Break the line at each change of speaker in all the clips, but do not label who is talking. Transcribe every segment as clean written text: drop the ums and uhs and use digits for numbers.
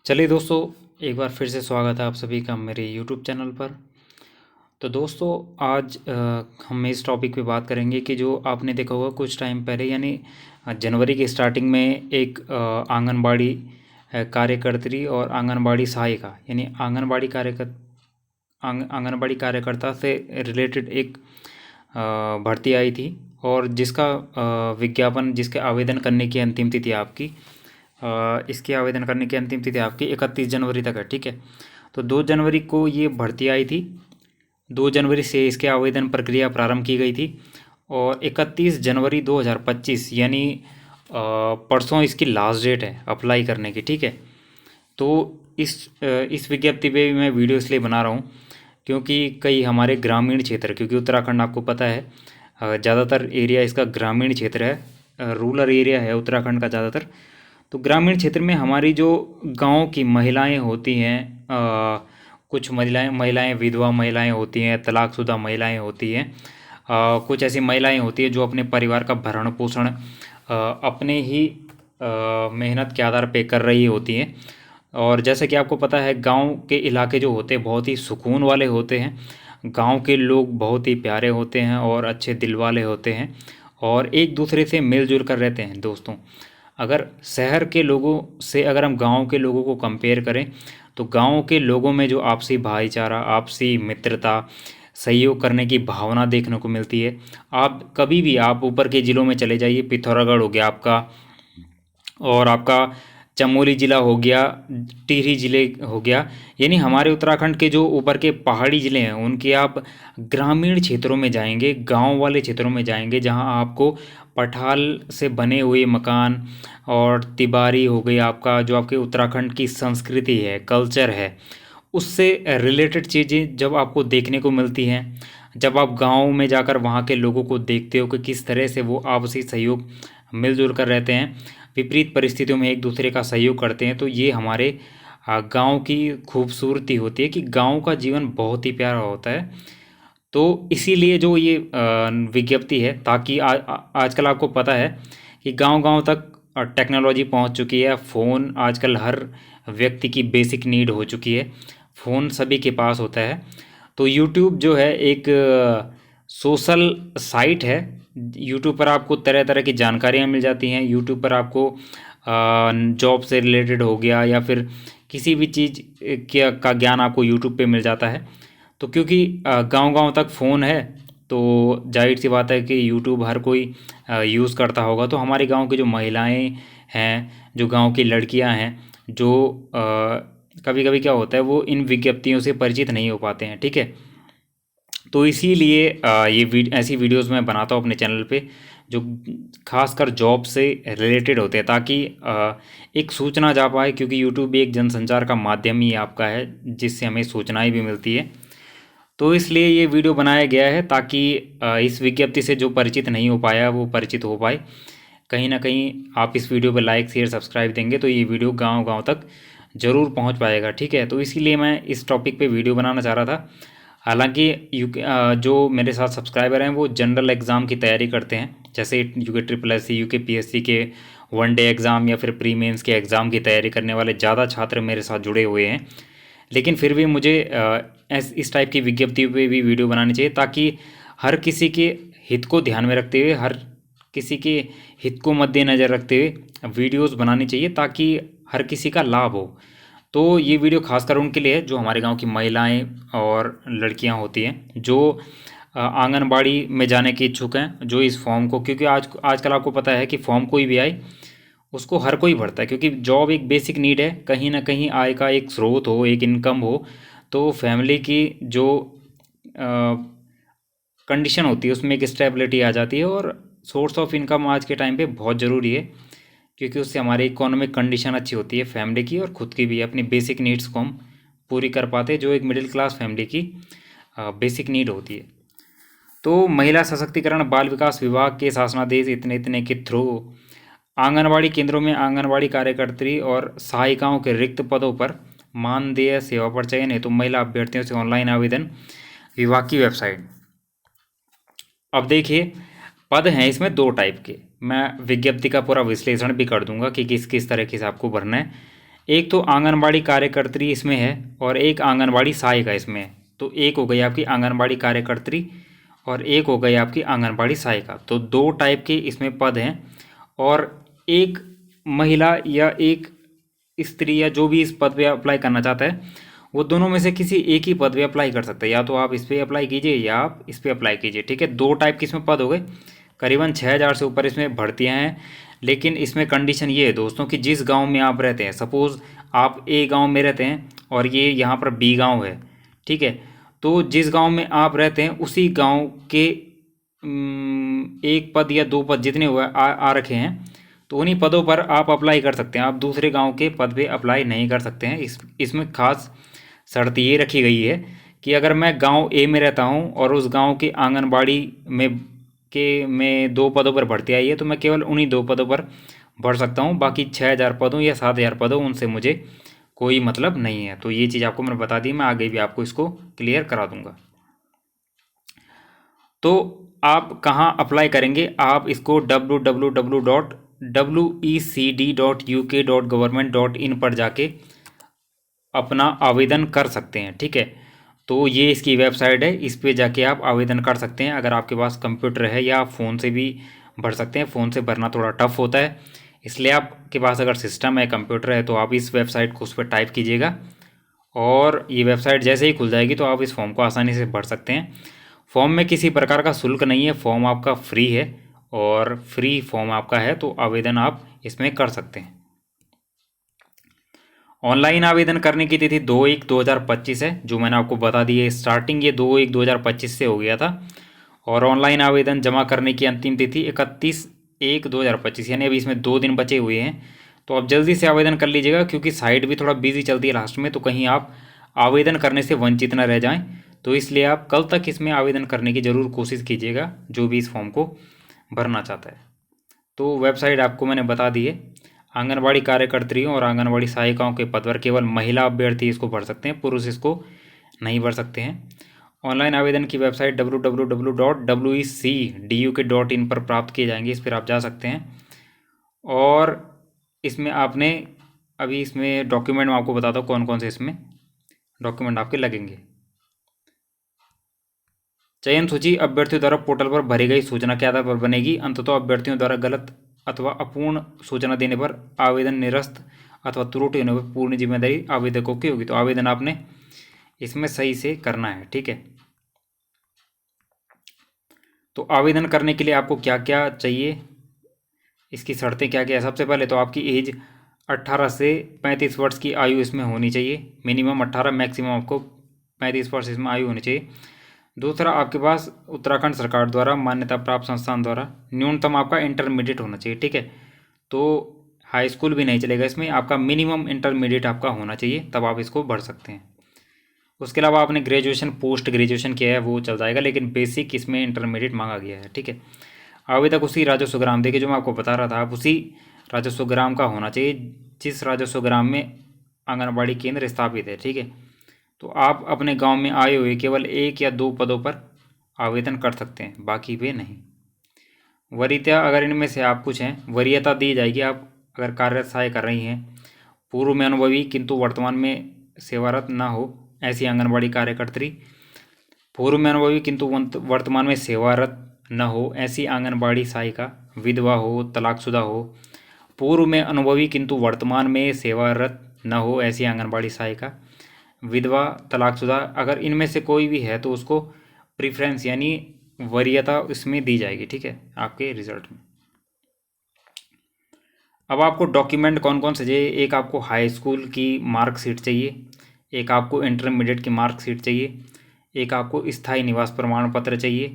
चलिए दोस्तों, एक बार फिर से स्वागत है आप सभी का मेरे यूट्यूब चैनल पर। तो दोस्तों, आज हम इस टॉपिक पे बात करेंगे कि जो आपने देखा होगा कुछ टाइम पहले, यानी जनवरी के स्टार्टिंग में एक आंगनबाड़ी कार्यकर्त्री और आंगनबाड़ी सहायिका यानी आंगनबाड़ी कार्यकर्ता से रिलेटेड एक भर्ती आई थी। और जिसका विज्ञापन, जिसके आवेदन करने की अंतिम तिथि आपकी इसके आवेदन करने की अंतिम तिथि आपकी 31 जनवरी तक है। ठीक है, तो 2 जनवरी को ये भर्ती आई थी। 2 जनवरी से इसके आवेदन प्रक्रिया प्रारंभ की गई थी और 31 जनवरी 2025 यानी परसों इसकी लास्ट डेट है अप्लाई करने की। ठीक है, तो इस विज्ञप्ति पे मैं वीडियो इसलिए बना रहा हूँ क्योंकि कई हमारे ग्रामीण क्षेत्र, क्योंकि उत्तराखंड आपको पता है ज़्यादातर एरिया इसका ग्रामीण क्षेत्र है, रूरल एरिया है उत्तराखंड का ज़्यादातर। तो ग्रामीण क्षेत्र में हमारी जो गांव की महिलाएं होती हैं, कुछ महिलाएं विधवा महिलाएं होती हैं, तलाकशुदा महिलाएं होती हैं, कुछ ऐसी महिलाएं होती हैं जो अपने परिवार का भरण पोषण अपने ही मेहनत के आधार पे कर रही होती हैं। और जैसे कि आपको पता है, गांव के इलाके जो होते हैं बहुत ही सुकून वाले होते हैं। गांव के लोग बहुत ही प्यारे होते हैं और अच्छे दिल वाले होते हैं और एक दूसरे से मिलजुल कर रहते हैं। दोस्तों, अगर शहर के लोगों से अगर हम गांव के लोगों को कंपेयर करें तो गांव के लोगों में जो आपसी भाईचारा, आपसी मित्रता, सहयोग करने की भावना देखने को मिलती है। आप कभी भी आप ऊपर के ज़िलों में चले जाइए, पिथौरागढ़ हो गया आपका, और आपका चमोली ज़िला हो गया, टिहरी ज़िले हो गया, यानी हमारे उत्तराखंड के जो ऊपर के पहाड़ी ज़िले हैं उनके आप ग्रामीण क्षेत्रों में जाएंगे, गांव वाले क्षेत्रों में जाएंगे, जहां आपको पठाल से बने हुए मकान और तिबारी हो गई, आपका जो आपके उत्तराखंड की संस्कृति है, कल्चर है, उससे रिलेटेड चीज़ें जब आपको देखने को मिलती हैं, जब आप गांव में जाकर वहां के लोगों को देखते हो कि किस तरह से वो आपसी सहयोग मिलजुल कर रहते हैं, विपरीत परिस्थितियों में एक दूसरे का सहयोग करते हैं, तो ये हमारे गांव की खूबसूरती होती है कि गांव का जीवन बहुत ही प्यारा होता है। तो इसीलिए जो ये विज्ञप्ति है, ताकि आजकल आपको पता है कि गांव-गांव तक टेक्नोलॉजी पहुंच चुकी है। फ़ोन आजकल हर व्यक्ति की बेसिक नीड हो चुकी है। फ़ोन सभी के पास होता है। तो यूट्यूब जो है एक सोशल साइट है। यूट्यूब पर आपको तरह तरह की जानकारियाँ मिल जाती हैं। यूट्यूब पर आपको जॉब से रिलेटेड हो गया या फिर किसी भी चीज़ का ज्ञान आपको यूट्यूब पे मिल जाता है। तो क्योंकि गांव-गांव तक फ़ोन है, तो जाहिर सी बात है कि यूट्यूब हर कोई यूज़ करता होगा। तो हमारे गांव की जो महिलाएं हैं, जो गांव की लड़कियां हैं, जो कभी कभी क्या होता है वो इन विज्ञप्तियों से परिचित नहीं हो पाते हैं। ठीक है, तो इसीलिए ऐसी वीडियोस मैं बनाता हूँ अपने चैनल पे, जो खासकर जॉब से रिलेटेड होते हैं, ताकि एक सूचना जा पाए, क्योंकि यूट्यूब भी एक जनसंचार का माध्यम ही आपका है जिससे हमें सूचनाएं भी मिलती है। तो इसलिए ये वीडियो बनाया गया है ताकि इस विज्ञप्ति से जो परिचित नहीं हो पाया वो परिचित हो पाए। कहीं ना कहीं आप इस वीडियो पर लाइक शेयर सब्सक्राइब देंगे तो ये वीडियो गांव-गांव तक ज़रूर पहुंच पाएगा। ठीक है, तो इसीलिए मैं इस टॉपिक पे वीडियो बनाना चाह रहा था। हालांकि जो मेरे साथ सब्सक्राइबर हैं वो जनरल एग्ज़ाम की तैयारी करते हैं, जैसे UK triple S C, UK PSC के वन डे एग्ज़ाम या फिर प्री मेंस के एग्ज़ाम की तैयारी करने वाले ज़्यादा छात्र मेरे साथ जुड़े हुए हैं। लेकिन फिर भी मुझे इस टाइप की विज्ञप्ति पे भी वीडियो बनानी चाहिए, ताकि हर किसी के हित को ध्यान में रखते हुए, हर किसी के हित को मद्देनज़र रखते हुए वीडियोस बनानी चाहिए, ताकि हर किसी का लाभ हो। तो ये वीडियो खासकर उनके लिए है जो हमारे गांव की महिलाएं और लड़कियां होती हैं, जो आंगनबाड़ी में जाने के इच्छुक हैं, जो इस फॉर्म को, क्योंकि आजकल आपको पता है कि फॉर्म कोई भी आए उसको हर कोई भरता है, क्योंकि जॉब एक बेसिक नीड है, कहीं ना कहीं आय का एक स्रोत हो, एक इनकम हो, तो फैमिली की जो कंडीशन होती है उसमें एक स्टेबिलिटी आ जाती है। और सोर्स ऑफ इनकम आज के टाइम पे बहुत ज़रूरी है, क्योंकि उससे हमारी इकोनॉमिक कंडीशन अच्छी होती है फैमिली की, और ख़ुद की भी, अपनी बेसिक नीड्स को हम पूरी कर पाते हैं, जो एक मिडिल क्लास फैमिली की बेसिक नीड होती है। तो महिला सशक्तिकरण बाल विकास विभाग के शासनादेश इतने इतने के थ्रू आंगनबाड़ी केंद्रों में आंगनबाड़ी कार्यकर्त्री और सहायिकाओं के रिक्त पदों पर मानदेय सेवा पर चयन हेतु महिला अभ्यर्थियों से ऑनलाइन आवेदन, विभाग की वेबसाइट। अब देखिए, पद हैं इसमें 2 टाइप के। मैं विज्ञप्ति का पूरा विश्लेषण भी कर दूंगा कि किस किस तरीके से आपको भरना है। एक तो आंगनबाड़ी कार्यकर्त्री इसमें है और एक आंगनबाड़ी सहायिका इसमें है। तो एक हो गई आपकी आंगनबाड़ी कार्यकर्त्री और एक हो गई आपकी आंगनबाड़ी सहायिका। तो 2 टाइप के इसमें पद हैं और एक महिला या एक स्त्री या जो भी इस पद पे अप्लाई करना चाहता है वो दोनों में से किसी एक ही पद पे अप्लाई कर सकता है। या तो आप इस पे अप्लाई कीजिए या आप इस पे अप्लाई कीजिए, ठीक है। 2 टाइप के इसमें पद हो गए। करीबन 6000 से ऊपर इसमें भर्तियां हैं। लेकिन इसमें कंडीशन ये है दोस्तों कि जिस गांव में आप रहते हैं, सपोज़ आप ए गांव में रहते हैं और ये यहाँ पर बी गांव है, ठीक है। तो जिस गांव में आप रहते हैं उसी गांव के एक पद या 2 पद जितने हुए आ रखे हैं तो उन्हीं पदों पर आप अप्लाई कर सकते हैं। आप दूसरे गांव के पद पे अप्लाई नहीं कर सकते हैं। इसमें खास शर्त ये रखी गई है कि अगर मैं गांव ए में रहता हूं और उस गांव के आंगनबाड़ी में 2 पदों पर भर्ती आई है तो मैं केवल उन्हीं 2 पदों पर भर सकता हूं। बाकी 6000 पदों या 7000 पदों उनसे मुझे कोई मतलब नहीं है। तो ये चीज़ आपको मैंने बता दी, मैं आगे भी आपको इसको क्लियर करा दूंगा। तो आप कहाँ अप्लाई करेंगे? आप इसको www.wecd.uk.government.in पर जाके अपना आवेदन कर सकते हैं, ठीक है। तो ये इसकी वेबसाइट है, इस पे जाके आप आवेदन कर सकते हैं। अगर आपके पास कंप्यूटर है या आप फ़ोन से भी भर सकते हैं। फ़ोन से भरना थोड़ा टफ होता है, इसलिए आपके पास अगर सिस्टम है, कंप्यूटर है, तो आप इस वेबसाइट को उस पर टाइप कीजिएगा और ये वेबसाइट जैसे ही खुल जाएगी तो आप इस फॉर्म को आसानी से भर सकते हैं। फॉर्म में किसी प्रकार का शुल्क नहीं है, फॉर्म आपका फ्री है और फ्री फॉर्म आपका है, तो आवेदन आप इसमें कर सकते हैं। ऑनलाइन आवेदन करने की तिथि 2/1/2025 है, जो मैंने आपको बता दी है। स्टार्टिंग ये 2/1/2025 से हो गया था और ऑनलाइन आवेदन जमा करने की अंतिम तिथि 31/1/2025, यानी अभी इसमें 2 दिन बचे हुए हैं। तो आप जल्दी से आवेदन कर लीजिएगा क्योंकि साइट भी थोड़ा बिजी चलती है लास्ट में, तो कहीं आप आवेदन करने से वंचित न रह जाएं। तो इसलिए आप कल तक इसमें आवेदन करने की ज़रूर कोशिश कीजिएगा, जो भी इस फॉर्म को भरना चाहता है। तो वेबसाइट आपको मैंने बता दी है। आंगनबाड़ी कार्यकर्त्रियों और आंगनबाड़ी सहायिकाओं के पद पर केवल महिला अभ्यर्थी इसको भर सकते हैं, पुरुष इसको नहीं भर सकते हैं। ऑनलाइन आवेदन की वेबसाइट www.wecduk.in पर प्राप्त किए जाएंगे, इस पर आप जा सकते हैं। और इसमें आपने अभी इसमें डॉक्यूमेंट मैं आपको बताता हूँ कौन कौन से इसमें डॉक्यूमेंट आपके लगेंगे। चयन सूची अभ्यर्थियों द्वारा पोर्टल पर भरी गई सूचना के आधार पर बनेगी। अंततः अभ्यर्थियों द्वारा गलत अथवा अपूर्ण सूचना देने पर आवेदन निरस्त अथवा त्रुटि होने पर पूर्ण जिम्मेदारी आवेदकों की होगी। तो आवेदन आपने इसमें सही से करना है, ठीक है। तो आवेदन करने के लिए आपको क्या क्या चाहिए, इसकी शर्तें क्या क्या है? सबसे पहले तो आपकी एज 18 से 35 वर्ष की आयु इसमें होनी चाहिए। मिनिमम 18, मैक्सिमम आपको 35 वर्ष इसमें आयु होनी चाहिए। दूसरा, आपके पास उत्तराखंड सरकार द्वारा मान्यता प्राप्त संस्थान द्वारा न्यूनतम आपका इंटरमीडिएट होना चाहिए, ठीक है। तो हाई स्कूल भी नहीं चलेगा इसमें, आपका मिनिमम इंटरमीडिएट आपका होना चाहिए, तब आप इसको भर सकते हैं। उसके अलावा आपने ग्रेजुएशन, पोस्ट ग्रेजुएशन किया है वो चल जाएगा, लेकिन बेसिक इसमें इंटरमीडिएट मांगा गया है, ठीक है। आवेदक उसी राजस्व ग्राम, देखिए जो मैं आपको बता रहा था, आप उसी राजस्व ग्राम का होना चाहिए जिस राजस्व ग्राम में आंगनबाड़ी केंद्र स्थापित है, ठीक है। तो आप अपने गांव में आए हुए केवल 1 या 2 पदों पर आवेदन कर सकते हैं, बाकी पे नहीं। वरीयता, अगर इनमें से आप कुछ हैं, वरीयता दी जाएगी। आप अगर कार्यरत सहायक कर रही हैं, पूर्व में अनुभवी किंतु वर्तमान में सेवारत ना हो ऐसी आंगनबाड़ी कार्यकर्त्री, पूर्व में अनुभवी किंतु वर्तमान में सेवारत न हो ऐसी आंगनबाड़ी सहायिका, विधवा हो, तलाकशुदा हो, पूर्व में अनुभवी किंतु वर्तमान में सेवारत न हो ऐसी आंगनबाड़ी सहायिका, विधवा, तलाकशुदा, अगर इनमें से कोई भी है तो उसको प्रीफ्रेंस यानी वरीयता इसमें दी जाएगी, ठीक है, आपके रिजल्ट में। अब आपको डॉक्यूमेंट कौन कौन से चाहिए? एक आपको हाई स्कूल की मार्कशीट चाहिए, एक आपको इंटरमीडिएट की मार्कशीट चाहिए, एक आपको स्थायी निवास प्रमाण पत्र चाहिए,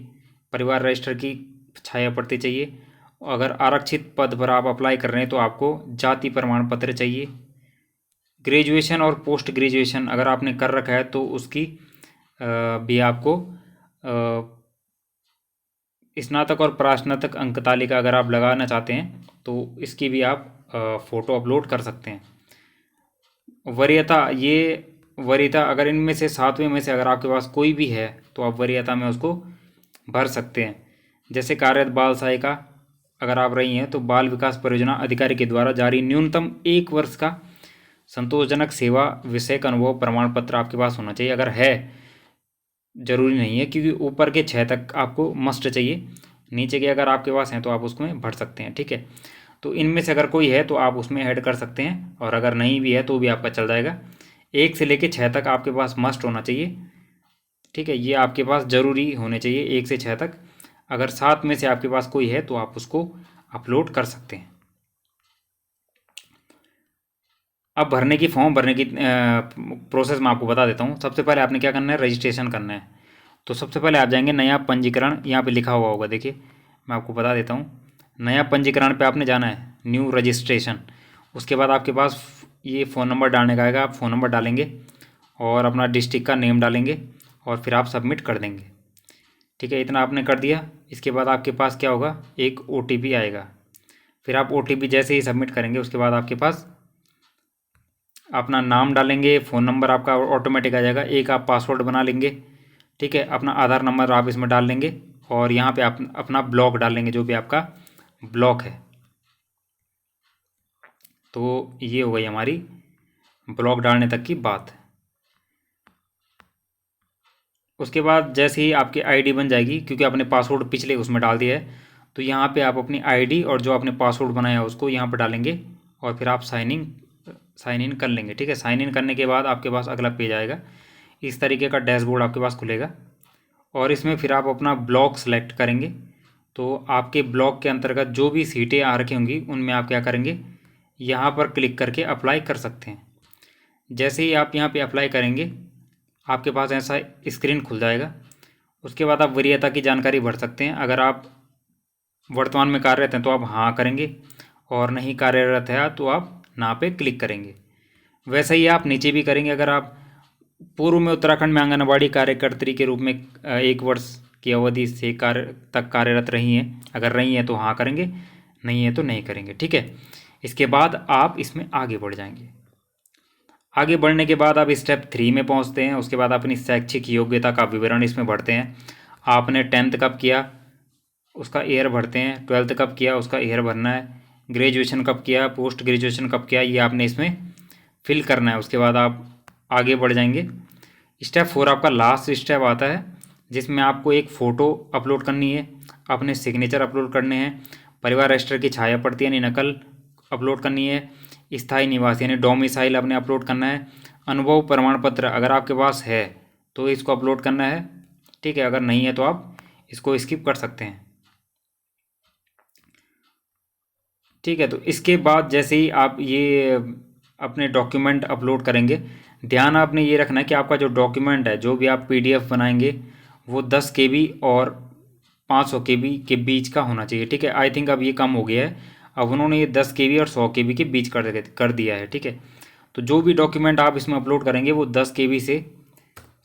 परिवार रजिस्टर की छाया प्रति चाहिए। अगर आरक्षित पद पर आप अप्लाई कर रहे हैं तो आपको जाति प्रमाण पत्र चाहिए। ग्रेजुएशन और पोस्ट ग्रेजुएशन अगर आपने कर रखा है तो उसकी भी आपको स्नातक और प्रास्नातक अंक तालिका अगर आप लगाना चाहते हैं तो इसकी भी आप फ़ोटो अपलोड कर सकते हैं। वरीयता अगर इनमें से 7वें में से अगर आपके पास कोई भी है तो आप वरीयता में उसको भर सकते हैं। जैसे कार्यरत बाल सहायिका अगर आप रही हैं तो बाल विकास परियोजना अधिकारी के द्वारा जारी न्यूनतम 1 वर्ष का संतोषजनक सेवा विषयक अनुभव प्रमाण पत्र आपके पास होना चाहिए। अगर है, ज़रूरी नहीं है, क्योंकि ऊपर के 6 तक आपको मस्ट चाहिए, नीचे के अगर आपके पास हैं तो आप उसमें भर सकते हैं। ठीक है, तो इनमें से अगर कोई है तो आप उसमें ऐड कर सकते हैं, और अगर नहीं भी है तो भी आपका चल जाएगा। 1 से लेके 6 तक आपके पास मस्ट होना चाहिए। ठीक है, ये आपके पास ज़रूरी होने चाहिए 1 से 6 तक। अगर 7 में से आपके पास कोई है तो आप उसको अपलोड कर सकते हैं। अब भरने की फॉर्म भरने की प्रोसेस मैं आपको बता देता हूँ। सबसे पहले आपने क्या करना है, रजिस्ट्रेशन करना है। तो सबसे पहले आप जाएंगे नया पंजीकरण, यहाँ पे लिखा हुआ होगा, देखिए मैं आपको बता देता हूँ। नया पंजीकरण पे आपने जाना है, न्यू रजिस्ट्रेशन। उसके बाद आपके पास ये फ़ोन नंबर डालने का आएगा, आप फ़ोन नंबर डालेंगे और अपना डिस्ट्रिक्ट का नेम डालेंगे और फिर आप सबमिट कर देंगे। ठीक है, इतना आपने कर दिया। इसके बाद आपके पास क्या होगा, एक OTP आएगा। फिर आप OTP जैसे ही सबमिट करेंगे उसके बाद आपके पास अपना नाम डालेंगे, फ़ोन नंबर आपका ऑटोमेटिक आ जाएगा, एक आप पासवर्ड बना लेंगे। ठीक है, अपना आधार नंबर आप इसमें डाल लेंगे और यहाँ पे आप अपना ब्लॉक डाल लेंगे, जो भी आपका ब्लॉक है। तो ये हो गई हमारी ब्लॉक डालने तक की बात। उसके बाद जैसे ही आपकी आईडी बन जाएगी, क्योंकि आपने पासवर्ड पिछले उसमें डाल दिया है, तो यहाँ पे आप अपनी आईडी और जो आपने पासवर्ड बनाया है उसको यहाँ पर डालेंगे और फिर आप साइन इन कर लेंगे। ठीक है, साइन इन करने के बाद आपके पास अगला पेज आएगा, इस तरीके का डैशबोर्ड आपके पास खुलेगा और इसमें फिर आप अपना ब्लॉक सेलेक्ट करेंगे। तो आपके ब्लॉक के अंतर्गत जो भी सीटें आ रखी होंगी उनमें आप क्या करेंगे, यहाँ पर क्लिक करके अप्लाई कर सकते हैं। जैसे ही आप यहाँ पे अप्लाई करेंगे आपके पास ऐसा स्क्रीन खुल जाएगा। उसके बाद आप वरीयता की जानकारी भर सकते हैं। अगर आप वर्तमान में कार्यरत हैं तो आप हाँ करेंगे, और नहीं कार्यरत है तो आप ना पे क्लिक करेंगे। वैसे ही आप नीचे भी करेंगे। अगर आप पूर्व में उत्तराखंड में आंगनबाड़ी कार्यकर्त्री के रूप में 1 वर्ष की अवधि से कार्यरत रही हैं, अगर रही हैं तो हाँ करेंगे, नहीं है तो नहीं करेंगे। ठीक है, इसके बाद आप इसमें आगे बढ़ जाएंगे। आगे बढ़ने के बाद आप स्टेप 3 में पहुंचते हैं। उसके बाद अपनी शैक्षिक योग्यता का विवरण इसमें भरते हैं। आपने 10th कब किया उसका ईयर भरते हैं, 12th कब किया उसका ईयर भरना है, ग्रेजुएशन कब किया, पोस्ट ग्रेजुएशन कब किया, ये आपने इसमें फिल करना है। उसके बाद आप आगे बढ़ जाएंगे। स्टेप 4 आपका लास्ट स्टेप आता है, जिसमें आपको एक फ़ोटो अपलोड करनी है, अपने सिग्नेचर अपलोड करने हैं, परिवार रजिस्टर की छाया प्रति यानी नकल अपलोड करनी है, स्थायी निवास यानी डोमिसाइल आपने अपलोड करना है, अनुभव प्रमाण पत्र अगर आपके पास है तो इसको अपलोड करना है। ठीक है, अगर नहीं है तो आप इसको स्किप कर सकते हैं। ठीक है, तो इसके बाद जैसे ही आप ये अपने डॉक्यूमेंट अपलोड करेंगे, ध्यान आपने ये रखना है कि आपका जो डॉक्यूमेंट है, जो भी आप PDF बनाएंगे, वो 10 KB और 500 KB के बीच का होना चाहिए। ठीक है, आई थिंक अब ये कम हो गया है, अब उन्होंने ये 10 KB और 100 KB के बीच कर दिया है। ठीक है, तो जो भी डॉक्यूमेंट आप इसमें अपलोड करेंगे वो 10 KB से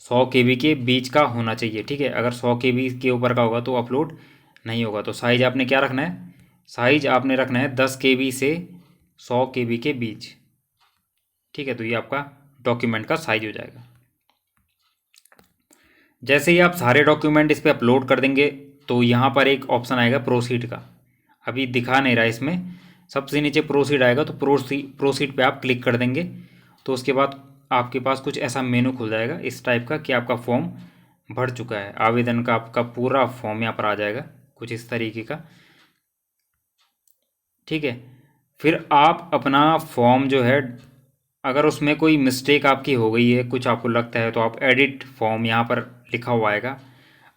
100 KB के बीच का होना चाहिए। ठीक है, अगर 100 KB के ऊपर का होगा तो अपलोड नहीं होगा। तो साइज़ आपने क्या रखना है, साइज आपने रखना है 10 KB से 100 KB के बीच। ठीक है, तो ये आपका डॉक्यूमेंट का साइज हो जाएगा। जैसे ही आप सारे डॉक्यूमेंट इस पर अपलोड कर देंगे तो यहाँ पर एक ऑप्शन आएगा प्रोसीड का, अभी दिखा नहीं रहा इसमें, सबसे नीचे प्रोसीड आएगा, तो प्रोसीड पे आप क्लिक कर देंगे। तो उसके बाद आपके पास कुछ ऐसा मेनू खुल जाएगा इस टाइप का कि आपका फॉर्म भर चुका है, आवेदन का आपका पूरा फॉर्म यहाँ पर आ जाएगा कुछ इस तरीके का। ठीक है, फिर आप अपना फॉर्म जो है, अगर उसमें कोई मिस्टेक आपकी हो गई है, कुछ आपको लगता है, तो आप एडिट फॉर्म यहाँ पर लिखा हुआ आएगा,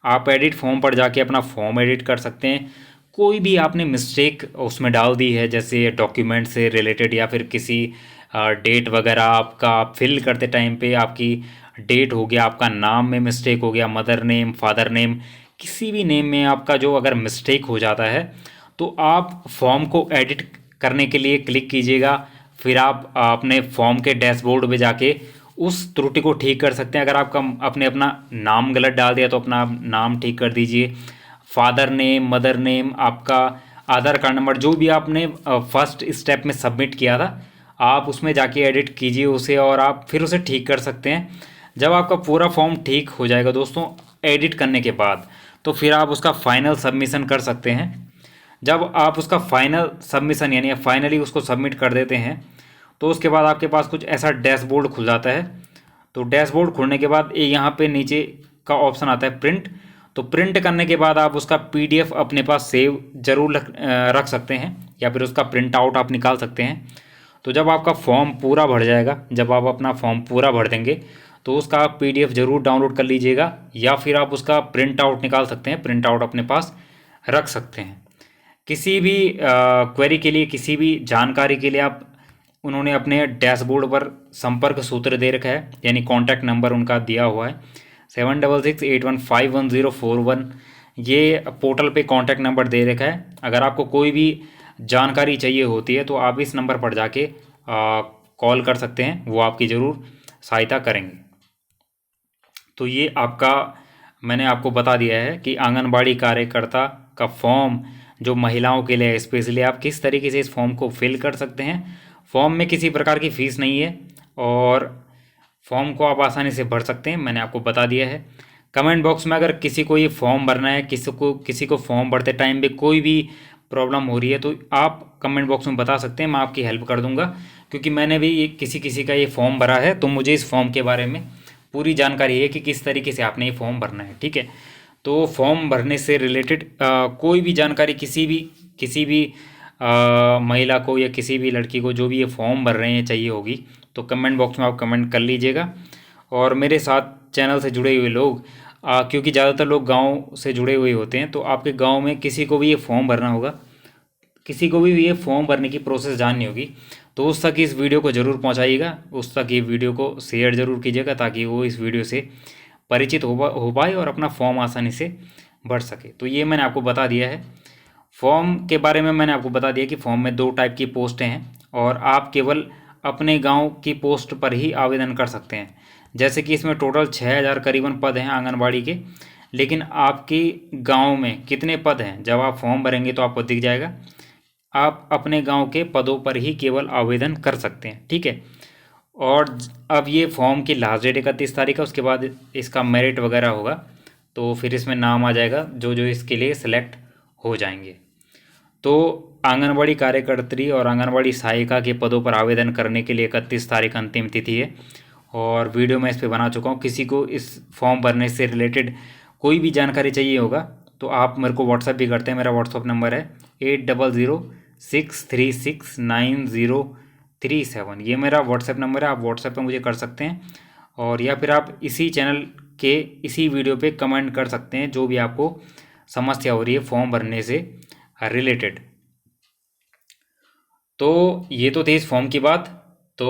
आप एडिट फॉर्म पर जाके अपना फॉर्म एडिट कर सकते हैं। कोई भी आपने मिस्टेक उसमें डाल दी है, जैसे डॉक्यूमेंट से रिलेटेड या फिर किसी डेट वगैरह आपका आप फिल करते टाइम पे आपकी डेट हो गया, आपका नाम में मिस्टेक हो गया, मदर नेम, फादर नेम, किसी भी नेम में आपका जो अगर मिस्टेक हो जाता है तो आप फॉर्म को एडिट करने के लिए क्लिक कीजिएगा। फिर आप अपने फॉर्म के डैशबोर्ड में जाके उस त्रुटि को ठीक कर सकते हैं। अगर आपका आपने अपना नाम गलत डाल दिया तो अपना नाम ठीक कर दीजिए, फादर नेम, मदर नेम, आपका आधार कार्ड नंबर, जो भी आपने फर्स्ट स्टेप में सबमिट किया था, आप उसमें जाके एडिट कीजिए उसे और आप फिर उसे ठीक कर सकते हैं। जब आपका पूरा फॉर्म ठीक हो जाएगा दोस्तों एडिट करने के बाद, तो फिर आप उसका फाइनल सबमिशन कर सकते हैं। जब आप उसका फाइनल सबमिशन यानी फाइनली उसको सबमिट कर देते हैं तो उसके बाद आपके पास कुछ ऐसा डैशबोर्ड खुल जाता है। तो डैशबोर्ड खुलने के बाद ये यहाँ पे नीचे का ऑप्शन आता है प्रिंट। तो प्रिंट करने के बाद आप उसका PDF अपने पास सेव जरूर रख सकते हैं, या फिर उसका प्रिंट आउट आप निकाल सकते हैं। तो जब आपका फॉर्म पूरा भर जाएगा, जब आप अपना फॉर्म पूरा भर देंगे, तो उसका आप PDF ज़रूर डाउनलोड कर लीजिएगा, या फिर आप उसका प्रिंट आउट निकाल सकते हैं, प्रिंट आउट अपने पास रख सकते हैं। किसी भी क्वेरी के लिए, किसी भी जानकारी के लिए आप, उन्होंने अपने डैशबोर्ड पर संपर्क सूत्र दे रखा है, यानी कॉन्टैक्ट नंबर उनका दिया हुआ है 7668151041। ये पोर्टल पे कॉन्टैक्ट नंबर दे रखा है। अगर आपको कोई भी जानकारी चाहिए होती है तो आप इस नंबर पर जाके कॉल कर सकते हैं, वो आपकी ज़रूर सहायता करेंगे। तो ये आपका, मैंने आपको बता दिया है कि आंगनबाड़ी कार्यकर्ता का फॉर्म जो महिलाओं के लिए स्पेशली, आप किस तरीके से इस फॉर्म को फिल कर सकते हैं। फॉर्म में किसी प्रकार की फ़ीस नहीं है और फॉर्म को आप आसानी से भर सकते हैं, मैंने आपको बता दिया है। कमेंट बॉक्स में अगर किसी को ये फॉर्म भरना है, किसी को फॉर्म भरते टाइम भी कोई भी प्रॉब्लम हो रही है, तो आप कमेंट बॉक्स में बता सकते हैं, मैं आपकी हेल्प कर दूंगा। क्योंकि मैंने भी ये किसी का ये फॉर्म भरा है, तो मुझे इस फॉर्म के बारे में पूरी जानकारी है कि किस तरीके से आपने ये फॉर्म भरना है। ठीक है, तो फॉर्म भरने से रिलेटेड कोई भी जानकारी किसी भी महिला को या किसी भी लड़की को जो भी ये फॉर्म भर रहे हैं चाहिए होगी, तो कमेंट बॉक्स में आप कमेंट कर लीजिएगा। और मेरे साथ चैनल से जुड़े हुए लोग, क्योंकि ज़्यादातर लोग गांव से जुड़े हुए होते हैं, तो आपके गांव में किसी को भी ये फॉर्म भरना होगा, किसी को भी ये फॉर्म भरने की प्रोसेस जाननी होगी, तो उस तक इस वीडियो को ज़रूर पहुंचाइएगा, उस तक ये वीडियो को शेयर ज़रूर कीजिएगा, ताकि वो इस वीडियो से परिचित हो पाए और अपना फॉर्म आसानी से भर सके। तो ये मैंने आपको बता दिया है। फॉर्म के बारे में मैंने आपको बता दिया कि फॉर्म में 2 टाइप की पोस्टें हैं, और आप केवल अपने गांव की पोस्ट पर ही आवेदन कर सकते हैं। जैसे कि इसमें टोटल 6000 करीबन पद हैं आंगनबाड़ी के, लेकिन आपके गांव में कितने पद हैं जब आप फॉर्म भरेंगे तो आपको दिख जाएगा। आप अपने गांव के पदों पर ही केवल आवेदन कर सकते हैं। ठीक है, और अब ये फॉर्म की लास्ट डेट 31 तारीख है, उसके बाद इसका मेरिट वगैरह होगा, तो फिर इसमें नाम आ जाएगा जो जो इसके लिए सिलेक्ट हो जाएंगे। तो आंगनबाड़ी कार्यकर्त्री और आंगनबाड़ी सहायिका के पदों पर आवेदन करने के लिए 31 तारीख अंतिम तिथि है, और वीडियो मैं इस पर बना चुका हूँ। किसी को इस फॉर्म भरने से रिलेटेड कोई भी जानकारी चाहिए होगा तो आप मेरे को व्हाट्सअप भी करते हैं। मेरा व्हाट्सअप नंबर है 8006369037। ये मेरा व्हाट्सएप नंबर है, आप व्हाट्सएप पे मुझे कर सकते हैं, और या फिर आप इसी चैनल के इसी वीडियो पे कमेंट कर सकते हैं जो भी आपको समस्या हो रही है फॉर्म भरने से रिलेटेड। तो ये तो थी इस फॉर्म की बात। तो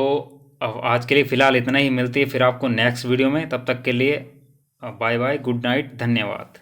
अब आज के लिए फ़िलहाल इतना ही, मिलती है फिर आपको नेक्स्ट वीडियो में। तब तक के लिए बाय बाय, गुड नाइट, धन्यवाद।